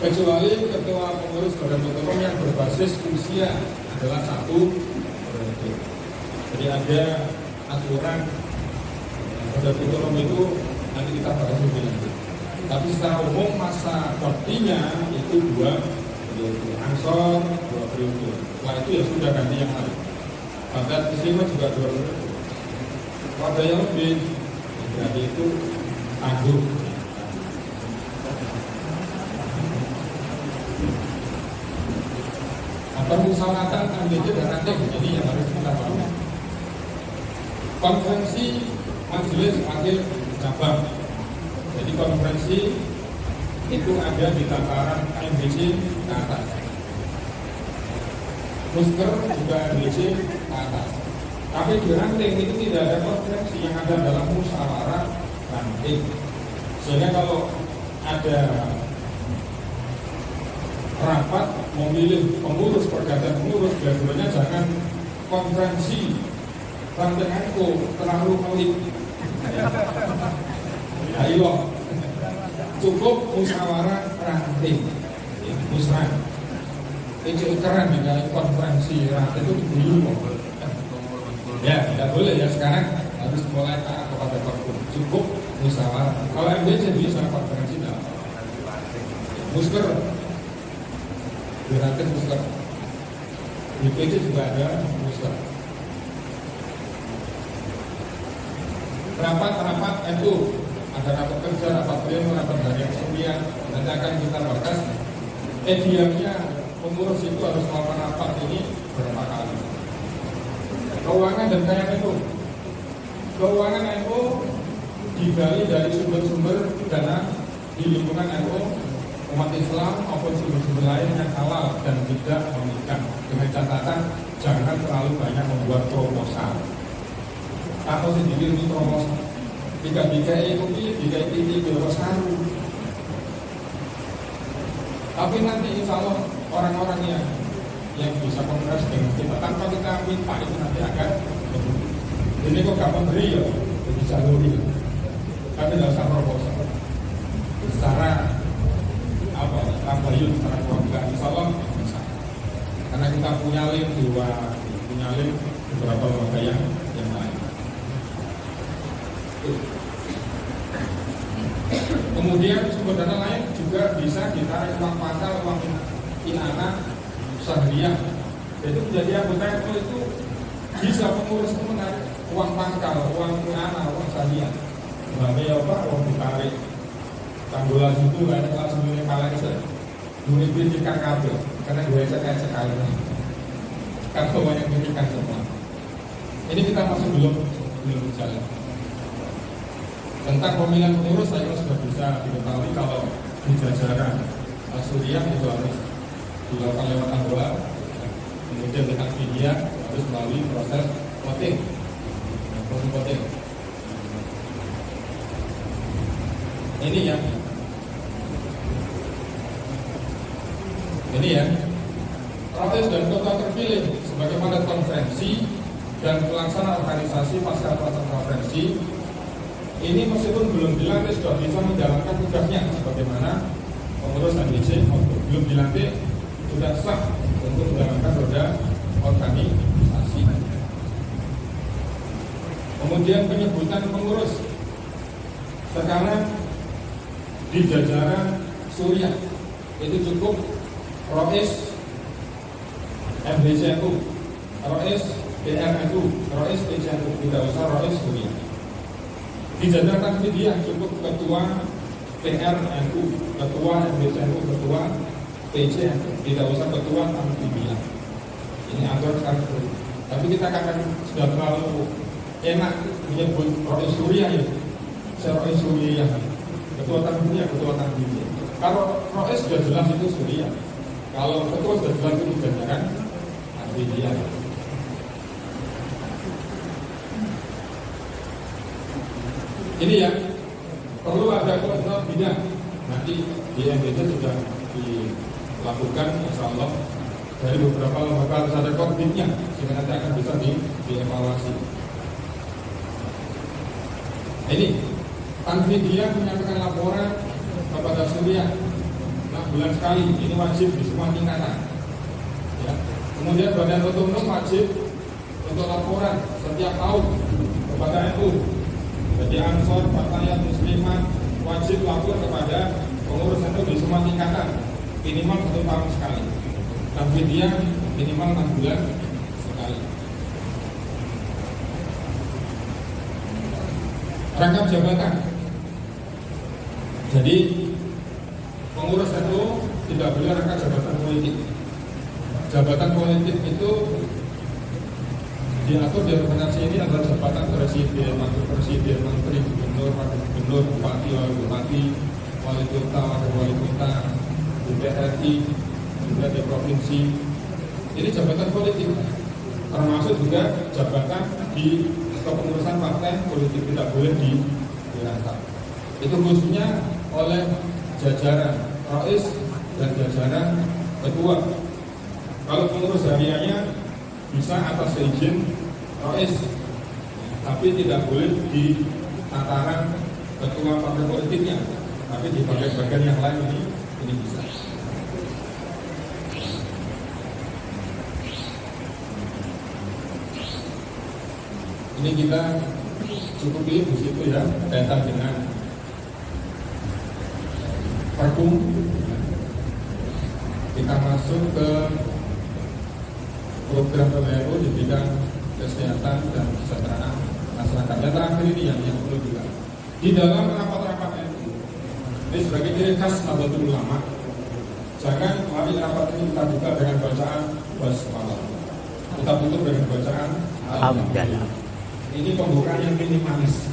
Kecuali ketua pengurus badan otonom yang berbasis usia adalah 1 periode. Jadi ada aturan badan otonom itu nanti kita bahas lebih lanjut. Tapi secara umum masa baktinya itu 2 periode. Ansor 2 periode. Setelah itu ya sudah ganti yang lain. Pada Muslimah juga 2 periode. Pada yang lebih berarti itu tangguh. Permusyawaratan MBC dan ranting ini yang harus kita pahami. Konferensi majelis wakil cabang. Jadi konferensi itu ada di tataran MBC ke atas. Musker juga MBC ke atas. Tapi di ranting itu tidak ada konferensi, yang ada dalam musyawarah ranting. Sehingga kalau ada rapat memilih pengurus, pergantian pengurus, biasanya jangan konferensi ranting itu terlalu pelik. Ayo, cukup musyawarah ranting, musrah. Itu keren ya, konferensi ranting itu dulu. Ya, tidak boleh ya sekarang harus mulai taat kepada konferensi. Cukup musyawarah. Kalau MBC bisa konferensi tidak. Musker, berarti musker. Di PJ juga ada musker. Rapat-rapat itu ada rapat kerja, rapat pleno, rapat harian sekian. Nanti akan kita bahas. Idealnya pengurus itu harus melakukan rapat ini berapa kali. Keuangan dan kaya NU. Keuangan NU digali dari sumber-sumber dana di lingkungan NU, umat Islam maupun sumber-sumber lain yang halal dan tidak memikat. Dengan catatan jangan terlalu banyak membuat proposal. atau sendiri ini promosi. Tiga itu tiga saru. Tapi nanti insya Allah orang-orang yang bisa komunikasi dengan kita tanpa kita minta itu nanti akan ini kok gak memberi ya, jadi jaluri. Tapi tidak usah proposal. Secara tabayun, secara keluarga, insya Allah bisa. Karena kita punya link beberapa lembaga yang lain. Kemudian sumber dana lain juga bisa ditarik uang pasar, uang anak sahriah. Jadi menjadi anggota NU itu bisa pengurus itu menarik uang pangkal, uang anak, uang sahriah. Namanya apa? Uang ditarik. Tanggulan itu lain langsung ini kalah itu. Duit kritikan kabel karena gue kayak sekali. Karena banyak kritikan semua. Ini kita masih belum jalan. Tentang pemilihan pengurus saya sudah bisa diketahui kalau di jajaran Suriah itu harus dilakukan lewat anggota, kemudian dengan media harus melalui proses voting. Ini ya proses dan kota terpilih sebagaimana konferensi dan pelaksana organisasi pasca pelaksanaan konferensi. Ini meskipun belum dilantik sudah bisa menjalankan tugasnya sebagaimana pengurus NBC belum dilantik sudah sah untuk menjalankan roda organisasi. Kemudian penyebutan pengurus sekarang di jajaran Suriah itu cukup Rois MBCNU, Rois PRNU, Rois PCNU, tidak usah Rois Suriah. Di jajaran media cukup ketua PRNU, ketua MBCNU, ketua PCNU, tidak usah ketua Amfibia. Ini aturan sekarang. Tapi kita akan sudah terlalu enak menyebut Rois Suriah ya. Rois Suriah, ketua Amfibia, ketua Amfibia. Kalau Rois sudah jelas itu Suriah. Kalau ketua sudah jelas itu jajaran Amfibia. Ini ya, perlu ada koordinat bidang. Nanti di MBC sudah dilakukan, insya Allah dari beberapa lembaga harus ada koordinatnya, sehingga nanti akan bisa dievaluasi. Ini, Tanfidia menyampaikan laporan kepada Suriah 6 bulan sekali. Ini wajib di semua tingkatan. Ya. Kemudian Badan Otonom wajib untuk laporan setiap tahun kepada NU. Jadi Ansor, Fatayat, Muslimat wajib lapor kepada pengurus NU di semua tingkatan minimal 1 tahun sekali. Dan video minimal 6 bulan sekali. Rangkap jabatan. Jadi pengurus NU tidak boleh rangkap jabatan politik. Jabatan politik itu diatur di organisasi ini adalah jabatan presiden, wakil presiden, menteri, gubernur, wakil gubernur, bupati, wali bupati, wali kota, wakil wali kota, DPRI, juga di provinsi. Ini jabatan politik, termasuk juga jabatan di kepengurusan partai politik tidak boleh dirangkap. Itu khususnya oleh jajaran Rois dan jajaran ketua. Kalau pengurus hariannya bisa atas izin Rois, tapi tidak boleh di tataran ketua partai politiknya, tapi di bagian-bagian yang lain ini bisa. Ini kita cukupi di situ ya, kaitan dengan Perkum. Kita masuk ke program PBNU di bidang kesehatan dan kesejahteraan masyarakat. Yang terakhir ini yang perlu juga di dalam rapat-rapat NU ini sebagai ciri khas Nahdlatul Ulama. Jangan mari rapat ini kita buka dengan bacaan basmalah, kita tutup dengan bacaan alhamdulillah. Ini pembukaan yang minimalis.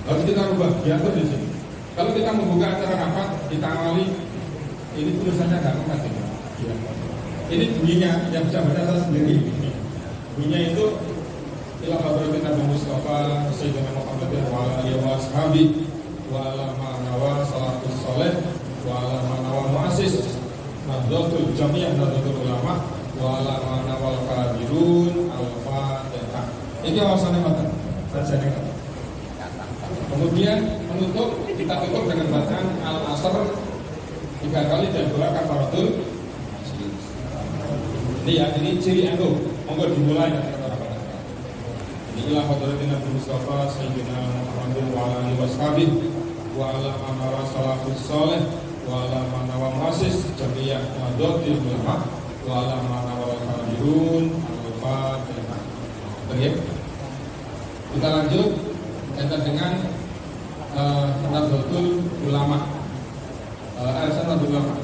Harus kita rubah, diatur di sini. Kalau kita membuka acara rapat, kita awali ini tulisannya nggak lengkap ya. Ini bunyinya yang bisa baca saya sendiri. Bunyinya itu ila hadratin Nabi Mustafa Sayyidina Muhammadin wa ala alihi wa ashabihi wa ala ma'nawa salafus soleh wa ala ma'nawa mu'asis Nahdlatul Jami'ah Nahdlatul Ulama wa ala ma'nawa al-qadirun al-fatihah. Ini awasannya mata sajane kata. Kemudian menutup, kita tutup dengan bacaan al-asr 3 kali dan 2 kafaratul. Ini ya, ini ciri endo. Monggo dimulai nanti kata-kata. Inilah hadratin Nabi Mustafa Sayyidina Muhammadin wa ala alihi washabihi wa ala manawa salafus soleh wa ala manawa muassis jami'ah Nahdlatul Ulama wa ala manawa al-qadirun al-fatihah. Oke. Kita lanjut dengan Nahdlatul Ulama. Nahdlatul Ulama.